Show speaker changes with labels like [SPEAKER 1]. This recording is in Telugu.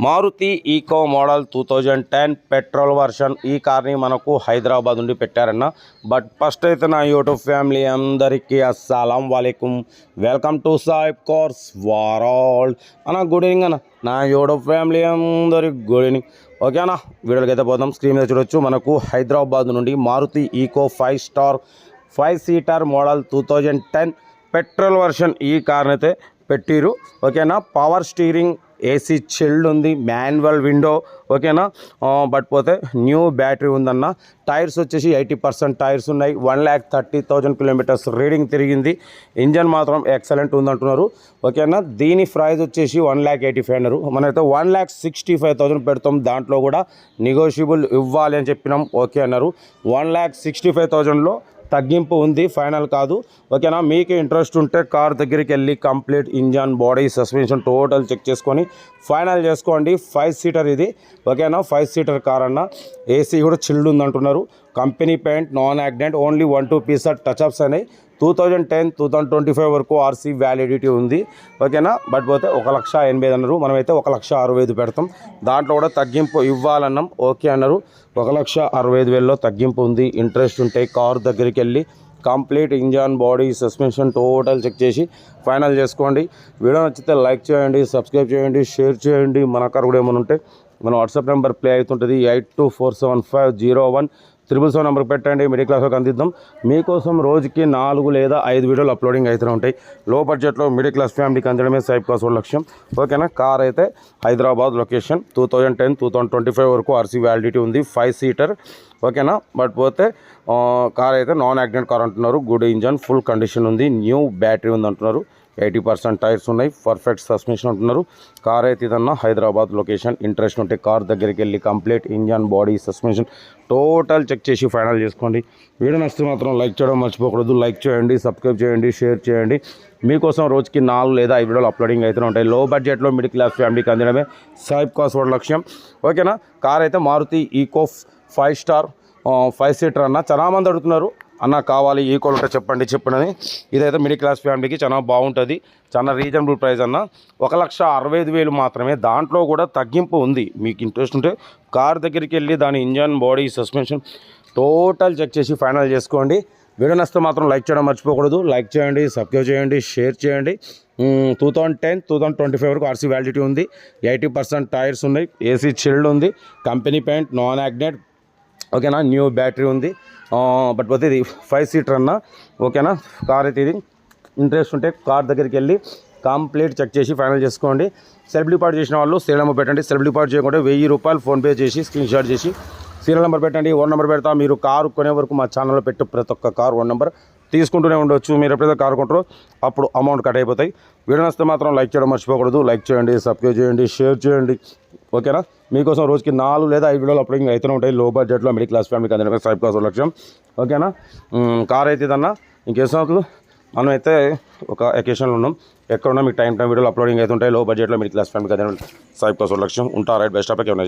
[SPEAKER 1] Maruti Eeco model 2010 petrol version ఈ కార్ని మనకు హైదరాబాద్ నుండి పెట్టారన్న. బట్ ఫస్ట్ అయితే నా యూట్యూబ్ ఫ్యామిలీ అందరికీ అస్సలం వాలేకుం, వెల్కమ్ టు సాయిబ్ కార్స్ వరల్డ్ అన్న. గుడ్ ఈవినింగ్ అన్న, నా యూట్యూబ్ ఫ్యామిలీ అందరికి గుడ్ ఈవినింగ్. ఓకే అన్న, వీడియోకి అయితే పోదాం. స్క్రీన్ మీద చూడొచ్చు, మనకు హైదరాబాద్ నుండి Maruti Eeco 5 star 5 seater model 2010 petrol version ఈ కార్ని అయితే పెట్టిరు. ఓకేనా, పవర్ స్టీరింగ్, ఏసీ చిల్డ్ ఉంది, మాన్యువల్ విండో. ఓకేనా, బట్ పోతే న్యూ బ్యాటరీ ఉందన్న. టైర్స్ వచ్చేసి 80% టైర్స్ ఉన్నాయి. 1,30,000 కిలోమీటర్స్ రీడింగ్ తిరిగింది. ఇంజన్ మాత్రం ఎక్సలెంట్ ఉందంటున్నారు. ఓకేనా, దీని ప్రైస్ వచ్చేసి 1,85,000 అన్నారు. మనమైతే 1,65,000 పెడతాం. దాంట్లో కూడా నెగోషియబుల్ ఇవ్వాలి అని చెప్పినాం. ఓకే అన్నారు. 1,65,000లో తగ్గింపు ఉంది, ఫైనల్ కాదు. ఓకేనా, మీకు ఇంట్రెస్ట్ ఉంటే కార్ దగ్గరికి వెళ్ళి complete engine, body, suspension total check చేసుకొని ఫైనల్ చేసుకోండి. 5 సీటర్ ఇది. ఓకేనా, 5 సీటర్ కార్ అన్న. ఏసీ కూడా చిల్డ్ ఉందంటున్నారు. Company paint, non accident, only 1-2 pieces touch ups అనేవి. 2010, 2025 వరకు ఆర్సీ వ్యాలిడిటీ ఉంది. ఓకేనా, బట్ పోతే 1,80,000 అన్నారు. మనమైతే 1,65,000 పెడతాం. దాంట్లో కూడా తగ్గింపు ఇవ్వాలన్నాం. ఓకే అన్నారు. 1,65,000లో తగ్గింపు ఉంది. ఇంట్రెస్ట్ ఉంటే కార్ దగ్గరికి వెళ్ళి complete engine, body, suspension total check చేసి ఫైనల్ చేసుకోండి. వీడియో నచ్చితే లైక్ చేయండి, సబ్స్క్రైబ్ చేయండి, షేర్ చేయండి. మన కార్ కూడా ఏమైనా ఉంటే మన వాట్సాప్ నెంబర్ ప్లే అవుతుంటుంది. 8247501777 నెంబర్ పెట్టండి. మిడిల్ క్లాస్లోకి అందిద్దాం. మీకోసం రోజుకి 4 లేదా 5 వీడియోలు అప్లోడింగ్ అవుతూ ఉంటాయి. లో బడ్జెట్లో మిడిల్ క్లాస్ ఫ్యామిలీకి అందడమే సాయిబ్ కార్స్ లక్ష్యం. ఓకేనా, కార్ అయితే హైదరాబాద్ లొకేషన్. 2010, 2025 వరకు ఆర్సీ వ్యాలిడిటీ ఉంది. 5 సీటర్. ఓకేనా, బట్ పోతే కార్ అయితే నాన్ యాక్సిడెంట్ కార్ అంటున్నారు. గుడ్ ఇంజన్, ఫుల్ కండిషన్ ఉంది, న్యూ బ్యాటరీ ఉంది అంటున్నారు. 80% టైర్స్ ఉన్నాయి, పర్ఫెక్ట్ సస్పెన్షన్ అంటున్నారు. కార్ అయితే ఇదన్నా హైదరాబాద్ లొకేషన్. ఇంట్రెస్ట్ ఉంటే కార్ దగ్గరికి వెళ్ళి complete engine, body, suspension total check చేసి ఫైనల్ చేసుకోండి. వీడియో నచ్చితే మాత్రం లైక్ చేయడం మర్చిపోకూడదు. లైక్ చేయండి, సబ్స్క్రైబ్ చేయండి, షేర్ చేయండి. మీకోసం రోజుకి 4 లేదా 5 వీడియోలు అప్లోడింగ్ అయితే ఉంటాయి. లో బడ్జెట్లో మిడిల్ క్లాస్ ఫ్యామిలీకి అందడమే సాయిబ్ కార్స్ లక్ష్యం. ఓకేనా, కార్ అయితే మారుతి ఈకో 5 స్టార్ 5 సీటర్ అన్న. చాలా మంది అడుగుతున్నారు, అన్న కావాలి ఈకోలు ఉంటే చెప్పండి చెప్పండి. ఇదైతే మిడిల్ క్లాస్ ఫ్యామిలీకి చాలా బాగుంటుంది. చాలా రీజనబుల్ ప్రైస్ అన్న. 1,65,000 మాత్రమే. దాంట్లో కూడా తగ్గింపు ఉంది. మీకు ఇంట్రెస్ట్ ఉంటే కార్ దగ్గరికి వెళ్ళి దాని engine, body, suspension total check చేసి ఫైనల్ చేసుకోండి. వీడియో నచ్చితే మాత్రం లైక్ చేయడం మర్చిపోకూడదు. లైక్ చేయండి, సబ్స్క్రైబ్ చేయండి, షేర్ చేయండి. 2010, 2025 వరకు ఆర్సీ వ్యాలిడిటీ ఉంది. 80% టైర్స్ ఉన్నాయి. ఏసీ చిల్డ్ ఉంది. Company paint, non accident. ఓకేనా, న్యూ బ్యాటరీ ఉంది. బట్ పోతే ఇది 5 సీటర్ అన్న. ఓకేనా, కార్ అయితే ఇది. ఇంట్రెస్ట్ ఉంటే కార్ దగ్గరికి వెళ్ళి కంప్లీట్ చెక్ చేసి ఫైనల్ చేసుకోండి. సెల్ఫ్ డిపాజిట్ చేసిన వాళ్ళు సీరియల్ నెంబర్ పెట్టండి. సెల్ఫ్ డిపాజిట్ చేయకుండా 1,000 రూపాయలు ఫోన్పే చేసి స్క్రీన్ షాట్ చేసి సీరియల్ నెంబర్ పెట్టండి. 1 నెంబర్ పెడతా. మీరు కారు కొనే వరకు మా ఛానల్లో పెట్టు ప్రతి ఒక్క కారు 1 నెంబర్ తీసుకుంటూనే ఉండొచ్చు. మీరు ఎప్పుడైతే కారు కొంటారో అప్పుడు అమౌంట్ కట్ అయిపోతాయి. వీడియో నచ్చితే మాత్రం లైక్ చేయడం మర్చిపోకూడదు. లైక్ చేయండి, సబ్స్క్రైబ్ చేయండి, షేర్ చేయండి. ఓకేనా, మీకోసం రోజుకి 4 లేదా 5 వీడియోలు అప్లోడింగ్ అయితేనే ఉంటాయి. లో బడ్జెట్లో మిడిల్ క్లాస్ ఫ్యామిలీకి అందరికీ సాయిబ్ కార్స్ లక్ష్యం. ఓకేనా, కార్ అయితే ఇదన్నా. ఇంకేసార్లు మనమైతే ఒక ఎకేషన్లో ఉన్నాం. ఎక్కడ ఉన్నా మీకు టైం వీడియోలు అప్లోడింగ్ అవుతుంటాయి. లో బడ్జెట్లో మిడిల్ క్లాస్ ఫ్యామిలీకి అందరికీ సాయిబ్ కార్స్ లక్ష్యం. ఉంటా రైట్, బెస్ట్ ఆఫ్.